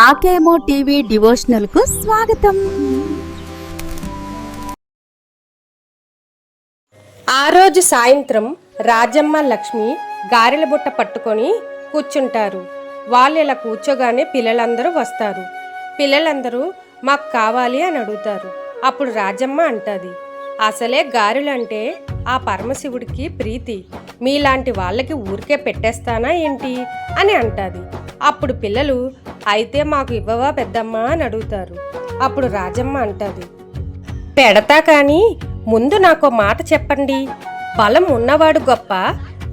ఆకేమో TV devotional కు స్వాగతం. ఆ రోజు సాయంత్రం రాజమ్మ లక్ష్మి గారెల బుట్ట పట్టుకొని కూర్చుంటారు. వాళ్ళు ఇలా కూర్చోగానే పిల్లలందరూ వస్తారు. పిల్లలందరూ మాకు కావాలి అని అడుగుతారు. అప్పుడు రాజమ్మ అంటది, అసలే గారెలంటే ఆ పరమశివుడికి ప్రీతి, మీలాంటి వాళ్ళకి ఊరికే పెట్టేస్తానా ఏంటి అని అంటది. అప్పుడు పిల్లలు, అయితే మాకు ఇవ్వవా పెద్దమ్మ అని అడుగుతారు. అప్పుడు రాజమ్మ అంటది, పెడతా కానీ ముందు నాకు మాట చెప్పండి, బలం ఉన్నవాడు గొప్ప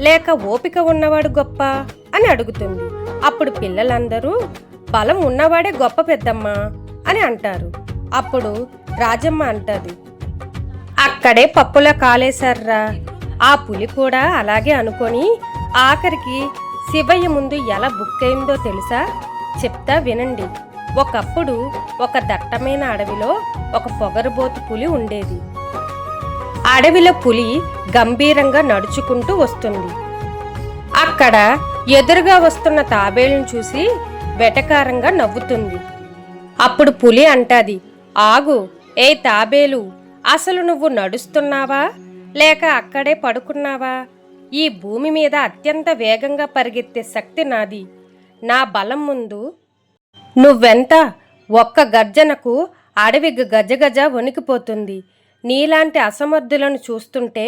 లేక ఓపిక ఉన్నవాడు గొప్ప అని అడుగుతుంది. అప్పుడు పిల్లలందరూ బలం ఉన్నవాడే గొప్ప పెద్దమ్మ అని అంటారు. అప్పుడు రాజమ్మ అంటది, అక్కడే పప్పులో కాలేశారా, ఆ పులి కూడా అలాగే అనుకొని ఆఖరికి శివయ్య ముందు ఎలా బుక్ అయిందో తెలుసా, చెప్తా వినండి. ఒకప్పుడు ఒక దట్టమైన అడవిలో ఒక పొగరుబోతు పులి ఉండేది. అడవిలో పులి గంభీరంగా నడుచుకుంటూ వస్తుంది. అక్కడ ఎదురుగా వస్తున్న తాబేలును చూసి వెటకారంగా నవ్వుతుంది. అప్పుడు పులి అంటాది, ఆగు ఏ తాబేలు, అసలు నువ్వు నడుస్తున్నావా లేక అక్కడే పడుకున్నావా? ఈ భూమి మీద అత్యంత వేగంగా పరిగెత్తే శక్తి నాది. నా బలం ముందు నువ్వెంత? ఒక్క గర్జనకు అడవి గజగజ వణికిపోతుంది. నీలాంటి అసమర్థులను చూస్తుంటే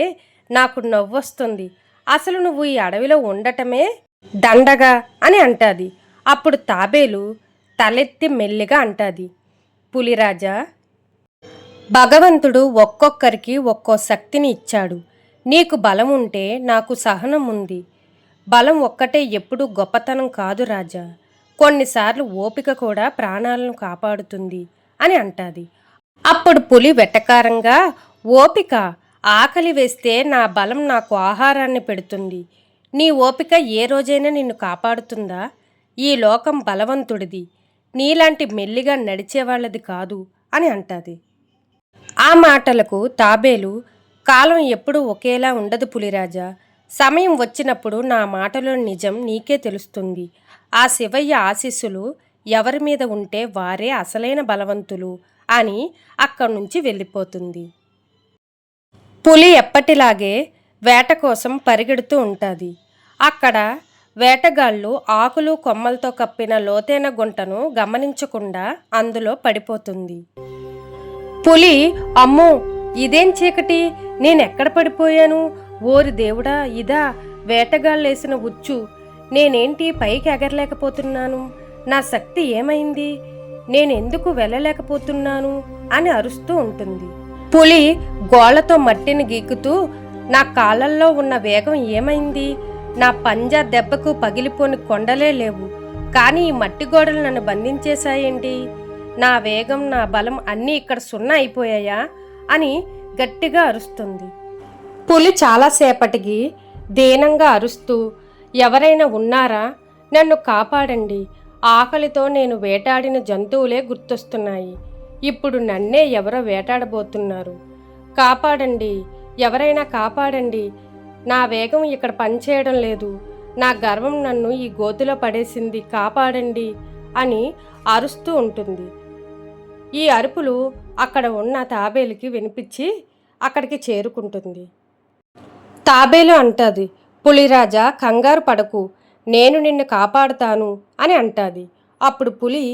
నాకు నవ్వొస్తుంది. అసలు నువ్వు ఈ అడవిలో ఉండటమే దండగా అని అంటాది. అప్పుడు తాబేలు తలెత్తి మెల్లిగా అంటాది, పులిరాజా, భగవంతుడు ఒక్కొక్కరికి ఒక్కో శక్తిని ఇచ్చాడు. నీకు బలం ఉంటే నాకు సహనం ఉంది. బలం ఒక్కటే ఎప్పుడూ గొప్పతనం కాదు రాజా, కొన్నిసార్లు ఓపిక కూడా ప్రాణాలను కాపాడుతుంది అని అంటాది. అప్పుడు పులి వెటకారంగా, ఓపిక, ఆకలి వేస్తే నా బలం నాకు ఆహారాన్ని పెడుతుంది. నీ ఓపిక ఏ రోజైనా నిన్ను కాపాడుతుందా? ఈ లోకం బలవంతుడిది, నీలాంటి మెల్లిగా నడిచేవాళ్ళది కాదు అని అంటాది. ఆ మాటలకు తాబేలు, కాలం ఎప్పుడూ ఒకేలా ఉండదు పులిరాజా, సమయం వచ్చినప్పుడు నా మాటలో నిజం నీకే తెలుస్తుంది. ఆ శివయ్య ఆశీస్సులు ఎవరి మీద ఉంటే వారే అసలైన బలవంతులు అని అక్కడి నుంచి వెళ్ళిపోతుంది. పులి ఎప్పటిలాగే వేట కోసం పరిగెడుతూ ఉంటుంది. అక్కడ వేటగాళ్ళు ఆకులు కొమ్మలతో కప్పిన లోతైన గుంటను గమనించకుండా అందులో పడిపోతుంది. పులి, అమ్మో ఇదేం చీకటి, నేనెక్కడ పడిపోయాను, ఓరి దేవుడా, ఇదా వేటగాళ్ళేసిన ఉచ్చు, నేనేంటి పైకి ఎగరలేకపోతున్నాను, నా శక్తి ఏమైంది, నేనెందుకు వెళ్ళలేకపోతున్నాను అని అరుస్తూ ఉంటుంది. పులి గోళ్లతో మట్టిని గీకుతూ, నా కాళ్ళల్లో ఉన్న వేగం ఏమైంది, నా పంజా దెబ్బకు పగిలిపోని కొండలే లేవు, కానీ ఈ మట్టి గోడలు నన్ను బంధించేశాయేంటి, నా వేగం నా బలం అన్నీ ఇక్కడ సున్నా అయిపోయాయా అని గట్టిగా అరుస్తుంది. పులి చాలాసేపటికి దీనంగా అరుస్తూ, ఎవరైనా ఉన్నారా, నన్ను కాపాడండి, ఆకలితో నేను వేటాడిన జంతువులే గుర్తొస్తున్నాయి, ఇప్పుడు నన్నే ఎవరో వేటాడబోతున్నారు, కాపాడండి, ఎవరైనా కాపాడండి, నా వేగం ఇక్కడ పనిచేయడం లేదు, నా గర్వం నన్ను ఈ గోతిలో పడేసింది, కాపాడండి అని అరుస్తూ ఉంటుంది. ఈ అరుపులు అక్కడ ఉన్న తాబేలుకి వినిపించి అక్కడికి చేరుకుంటుంది. తాబేలు అంటది, పులిరాజా కంగారు పడకు, నేను నిన్ను కాపాడుతాను అని అంటాది. అప్పుడు పులి,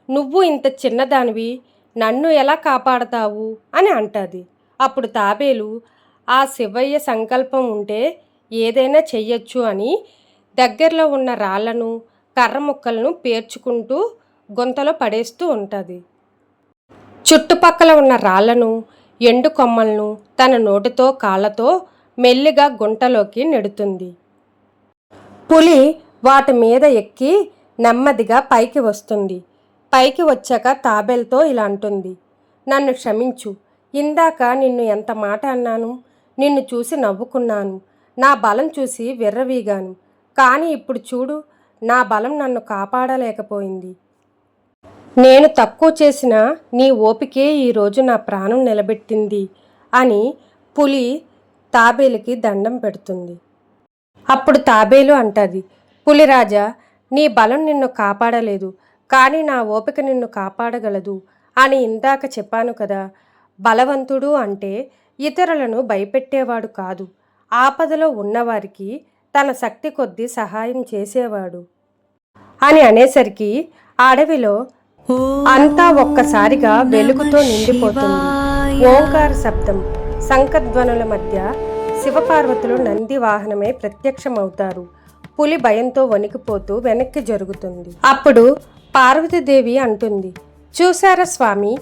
నువ్వు ఇంత చిన్నదానివి, నన్ను ఎలా కాపాడతావు అని అంటాది. అప్పుడు తాబేలు, ఆ శివయ్య సంకల్పం ఉంటే ఏదైనా చెయ్యొచ్చు అని దగ్గరలో ఉన్న రాళ్లను కర్ర ముక్కలను పేర్చుకుంటూ గుంతలో పడేస్తూ ఉంటుంది. చుట్టుపక్కల ఉన్న రాళ్లను ఎండు కొమ్మలను తన నోటితో కాళ్లతో మెల్లిగా గుంటలోకి నెడుతుంది. పులి వాటి మీద ఎక్కి నెమ్మదిగా పైకి వస్తుంది. పైకి వచ్చాక తాబేలుతో ఇలా అంటుంది, నన్ను క్షమించు, ఇందాక నిన్ను ఎంత మాట అన్నాను, నిన్ను చూసి నవ్వుకున్నాను, నా బలం చూసి విర్రవీగాను, కానీ ఇప్పుడు చూడు, నా బలం నన్ను కాపాడలేకపోయింది, నేను తక్కువ చేసిన నీ ఓపికే ఈరోజు నా ప్రాణం నిలబెట్టింది అని పులి తాబేలుకి దండం పెడుతుంది. అప్పుడు తాబేలు అంటది, పులిరాజా, నీ బలం నిన్ను కాపాడలేదు, కానీ నా ఓపిక నిన్ను కాపాడగలదు అని ఇందాక చెప్పాను కదా. బలవంతుడు అంటే ఇతరులను భయపెట్టేవాడు కాదు, ఆపదలో ఉన్నవారికి తన శక్తి కొద్దీ సహాయం చేసేవాడు అని అనేసరికి అడవిలో అంతా ఒక్కసారిగా వెలుగుతో నిండిపోతుంది. ఓంకార శబ్దం, శంఖధ్వనుల మధ్య శివపార్వతులు నంది వాహనమే ప్రత్యక్షమవుతారు. పులి భయంతో వణికిపోతూ వెనక్కి జరుగుతుంది. అప్పుడు పార్వతీదేవి అంటుంది, చూశారా స్వామి,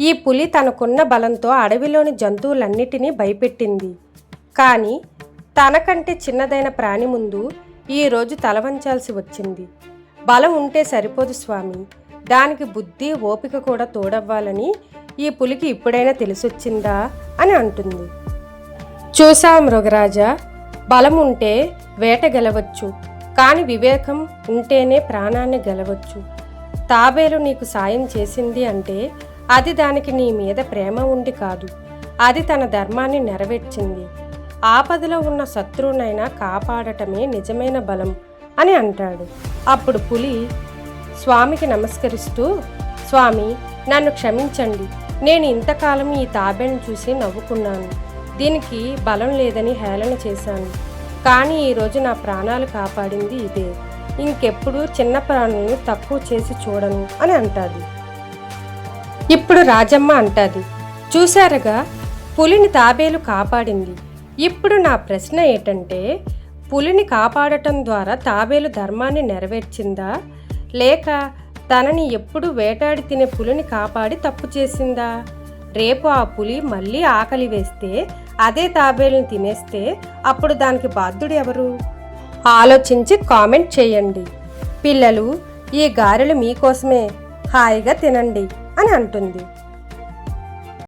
ఈ పులి తనకున్న బలంతో అడవిలోని జంతువులన్నిటినీ భయపెట్టింది. కానీ తనకంటే చిన్నదైన ప్రాణి ముందు ఈరోజు తలవంచాల్సి వచ్చింది. బలం ఉంటే సరిపోదు స్వామి, దానికి బుద్ధి ఓపిక కూడా తోడవ్వాలని ఈ పులికి ఇప్పుడైనా తెలిసొచ్చిందా అని అంటుంది. చూసా మృగరాజా, బలం ఉంటే వేట గెలవచ్చు, కానీ వివేకం ఉంటేనే ప్రాణాన్ని గెలవచ్చు. తాబేలు నీకు సాయం చేసింది అంటే అది దానికి నీ మీద ప్రేమ ఉండి కాదు, అది తన ధర్మాన్ని నెరవేర్చింది. ఆపదలో ఉన్న శత్రువునైనా కాపాడటమే నిజమైన బలం అని అంటాడు. అప్పుడు పులి స్వామికి నమస్కరిస్తూ, స్వామి, నన్ను క్షమించండి, నేను ఇంతకాలం ఈ తాబేను చూసి నవ్వుకున్నాను, దీనికి బలం లేదని హేళన చేశాను. కానీ ఈరోజు నా ప్రాణాలు కాపాడింది ఇదే, ఇంకెప్పుడు చిన్న ప్రాణులను తక్కువ చేసి చూడను అని అంటాది. ఇప్పుడు రాజమ్మ అంటాది, చూశారుగా, పులిని తాబేలు కాపాడింది. ఇప్పుడు నా ప్రశ్న ఏంటంటే, పులిని కాపాడటం ద్వారా తాబేలు ధర్మాన్ని నెరవేర్చిందా, లేక తనని ఎప్పుడు వేటాడి తినే పులిని కాపాడి తప్పు చేసిందా? రేపు ఆ పులి మళ్ళీ ఆకలి వేస్తే అదే తాబేలుని తినేస్తే అప్పుడు దానికి బాధ్యుడు ఎవరు? ఆలోచించి కామెంట్ చేయండి. పిల్లలు, ఈ గారెలు మీకోసమే, హాయిగా తినండి అని అంటుంది.